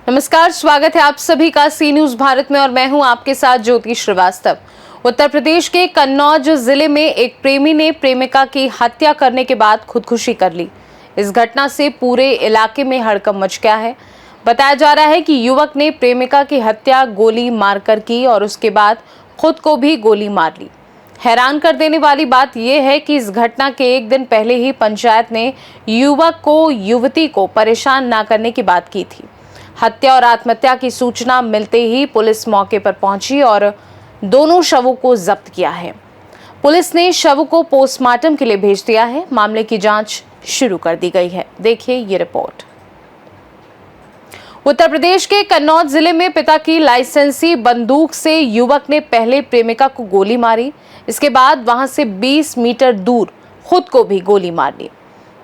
नमस्कार, स्वागत है आप सभी का सी न्यूज भारत में और मैं हूं आपके साथ ज्योति श्रीवास्तव। उत्तर प्रदेश के कन्नौज जिले में एक प्रेमी ने प्रेमिका की हत्या करने के बाद खुदकुशी कर ली। इस घटना से पूरे इलाके में हड़कंप मच गया है। बताया जा रहा है कि युवक ने प्रेमिका की हत्या गोली मारकर की और उसके बाद खुद को भी गोली मार ली। हैरान कर देने वाली बात यह है कि इस घटना के एक दिन पहले ही पंचायत ने युवक को युवती को परेशान न करने की बात की थी। हत्या और आत्महत्या की सूचना मिलते ही पुलिस मौके पर पहुंची और दोनों शवों को जब्त किया है। पुलिस ने शव को पोस्टमार्टम के लिए भेज दिया है। मामले की जांच शुरू कर दी गई है। देखिए ये रिपोर्ट। उत्तर प्रदेश के कन्नौज जिले में पिता की लाइसेंसी बंदूक से युवक ने पहले प्रेमिका को गोली मारी। इसके बाद वहां से 20 मीटर दूर खुद को भी गोली मार ली।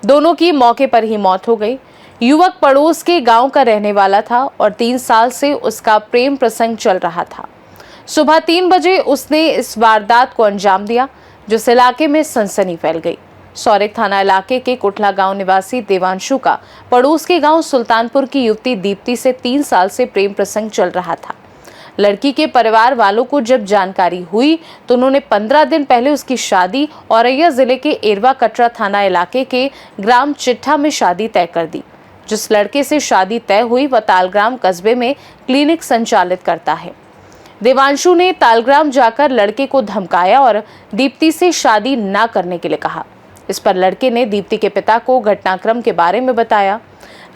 दोनों की मौके पर ही मौत हो गई। युवक पड़ोस के गांव का रहने वाला था और 3 साल से उसका प्रेम प्रसंग चल रहा था। सुबह 3 बजे उसने इस वारदात को अंजाम दिया, जिस इलाके में सनसनी फैल गई। सौरिक थाना इलाके के कुठला गांव निवासी देवांशु का पड़ोस के गांव सुल्तानपुर की युवती दीप्ति से 3 साल से प्रेम प्रसंग चल रहा था। लड़की के परिवार वालों को जब जानकारी हुई तो उन्होंने 15 दिन पहले उसकी शादी औरैया जिले के एरवा कटरा थाना इलाके के ग्राम चिट्ठा में शादी तय कर दी। जिस लड़के से शादी तय हुई वह तालग्राम कस्बे में क्लिनिक संचालित करता है। देवांशु ने तालग्राम जाकर लड़के को धमकाया और दीप्ति से शादी न करने के लिए कहा। इस पर लड़के ने दीप्ति के पिता को घटनाक्रम के बारे में बताया।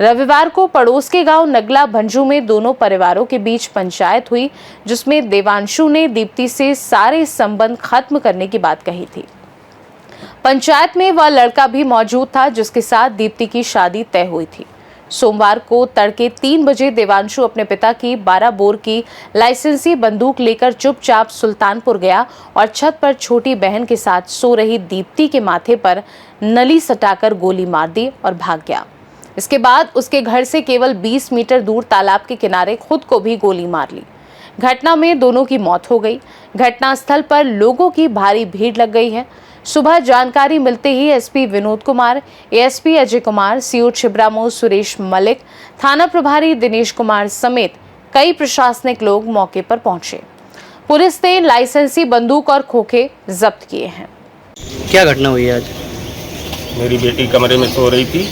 रविवार को पड़ोस के गांव नगला भंजू में दोनों परिवारों के बीच पंचायत हुई, जिसमें देवांशु ने दीप्ति से सारे संबंध खत्म करने की बात कही थी। पंचायत में वह लड़का भी मौजूद था जिसके साथ दीप्ति की शादी तय हुई थी। सोमवार को तड़के 3 बजे देवांशु अपने पिता की 12 बोर की लाइसेंसी बंदूक लेकर चुपचाप सुल्तानपुर गया और छत पर छोटी बहन के साथ सो रही दीप्ति के माथे पर नली सटाकर गोली मार दी और भाग गया। इसके बाद उसके घर से केवल 20 मीटर दूर तालाब के किनारे खुद को भी गोली मार ली। घटना में दोनों की मौत हो गई। घटनास्थल पर लोगों की भारी भीड़ लग गई है। सुबह जानकारी मिलते ही SP Vinod Kumar, ASP Ajay Kumar, CO Chhibramau Suresh Malik, थाना प्रभारी दिनेश कुमार समेत कई प्रशासनिक लोग मौके पर पहुंचे। पुलिस ने लाइसेंसी बंदूक और खोखे जब्त किए हैं। क्या घटना हुई आज? मेरी बेटी कमरे में सो रही थी।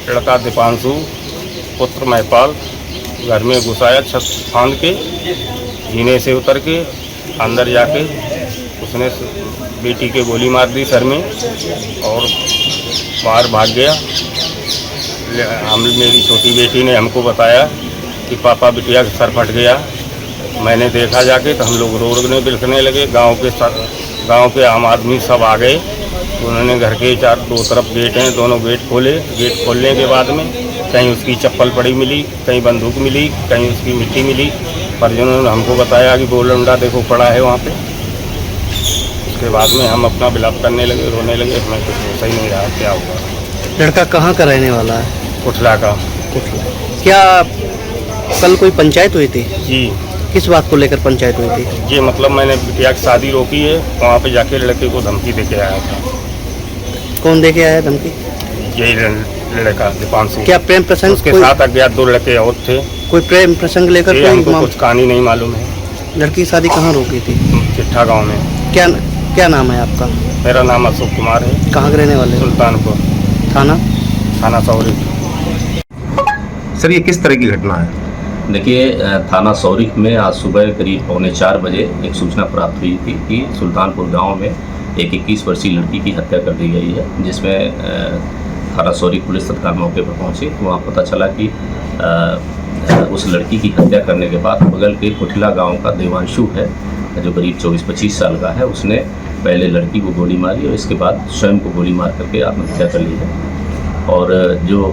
लड़का दीपांशु पुत्र महपाल घर में घुसाया, छत फांद के जीने से उतर के अंदर जाके उसने बेटी के गोली मार दी सर में और बाहर भाग गया। मेरी छोटी बेटी ने हमको बताया कि पापा बिटिया का सर फट गया। मैंने देखा जाके तो हम लोग रोने बिलखने लगे। गांव के आम आदमी सब आ गए। उन्होंने घर के दो तरफ गेट हैं, दोनों गेट खोले। गेट खोलने के बाद में कहीं उसकी चप्पल पड़ी मिली, कहीं बंदूक मिली, कहीं उसकी मिट्टी मिली। पर जिन्होंने हमको बताया कि गोलंडा देखो पड़ा है वहाँ पे। उसके बाद में हम अपना विलाप करने लगे, रोने लगे। हमें कुछ सही नहीं रहा क्या होगा। लड़का कहाँ का रहने वाला है? कुठला का। क्या कल कोई पंचायत हुई थी? जी। किस बात को लेकर पंचायत हुई थी? जी मतलब मैंने बिटिया की शादी रोकी है, वहाँ पे जाके लड़के को धमकी दे के आया था। कौन दे के आया धमकी? यही लड़का दीपांशु। क्या प्रेम प्रसंग? उसके साथ अज्ञात 2 लड़के और थे। कोई प्रेम प्रसंग लेकर? हमको कुछ कहानी नहीं मालूम है। लड़की की शादी कहाँ रोकी थी? चिट्ठा गाँव में। क्या नाम है आपका? मेरा नाम अशोक कुमार है। कहाँ के रहने वाले? सुल्तानपुर। थाना सौरिक। सर ये किस तरह की घटना है? देखिए, थाना सौरिक में आज सुबह करीब 3:45 बजे एक सूचना प्राप्त हुई थी कि सुल्तानपुर गांव में एक 21 वर्षीय लड़की की हत्या कर दी गई है, जिसमें थाना सौरिक पुलिस तत्काल मौके पर पहुंची। वहां पता चला कि उस लड़की की हत्या करने के बाद बगल के कुठला गांव का देवांशु है, जो करीब 24-25 साल का है, उसने पहले लड़की को गोली मारी और इसके बाद स्वयं को गोली मार करके आत्महत्या कर ली है। और जो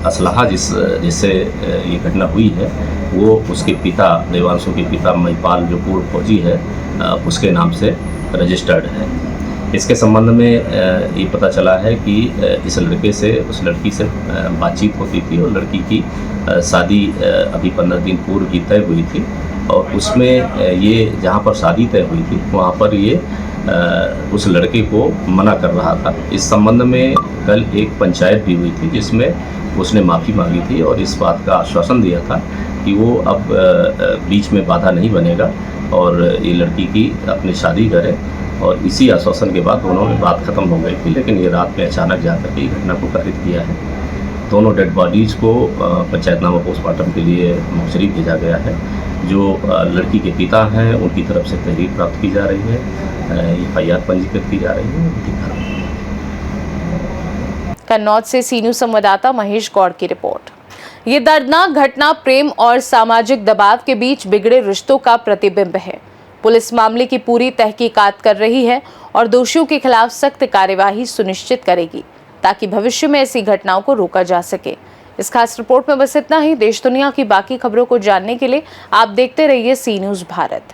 असलहा जिससे ये घटना हुई है वो उसके पिता, देवांशु के पिता महिपाल, जो पूर्व फौजी है, उसके नाम से रजिस्टर्ड है। इसके संबंध में ये पता चला है कि इस लड़के से, उस लड़की से बातचीत होती थी और लड़की की शादी अभी 15 दिन पूर्व ही तय हुई थी। और उसमें ये जहाँ पर शादी तय हुई थी वहाँ पर ये उस लड़के को मना कर रहा था। इस संबंध में कल एक पंचायत भी हुई थी जिसमें उसने माफ़ी मांगी थी और इस बात का आश्वासन दिया था कि वो अब बीच में बाधा नहीं बनेगा और ये लड़की की अपनी शादी करे। और इसी आश्वासन के बाद दोनों में बात ख़त्म हो गई थी, लेकिन ये रात में अचानक जाकर के घटना को घटित किया है। दोनों डेड बॉडीज़ को पंचायतनामा पोस्टमार्टम के लिए मोर्चरी भेजा गया है। जो लड़की के पिता हैं उनकी तरफ से तहरीर प्राप्त की जा रही है, FIR पंजीकृत की जा रही है। कन्नौज से सी न्यूज़ संवाददाता महेश गौड़ की रिपोर्ट। ये दर्दनाक घटना प्रेम और सामाजिक दबाव के बीच बिगड़े रिश्तों का प्रतिबिंब है। पुलिस मामले की पूरी तहकीकात कर रही है और दोषियों के खिलाफ सख्त कार्यवाही सुनिश्चित करेगी ताकि भविष्य में ऐसी घटनाओं को रोका जा सके। इस खास रिपोर्ट में बस इतना ही। देश दुनिया की बाकी खबरों को जानने के लिए आप देखते रहिए सी न्यूज़ भारत।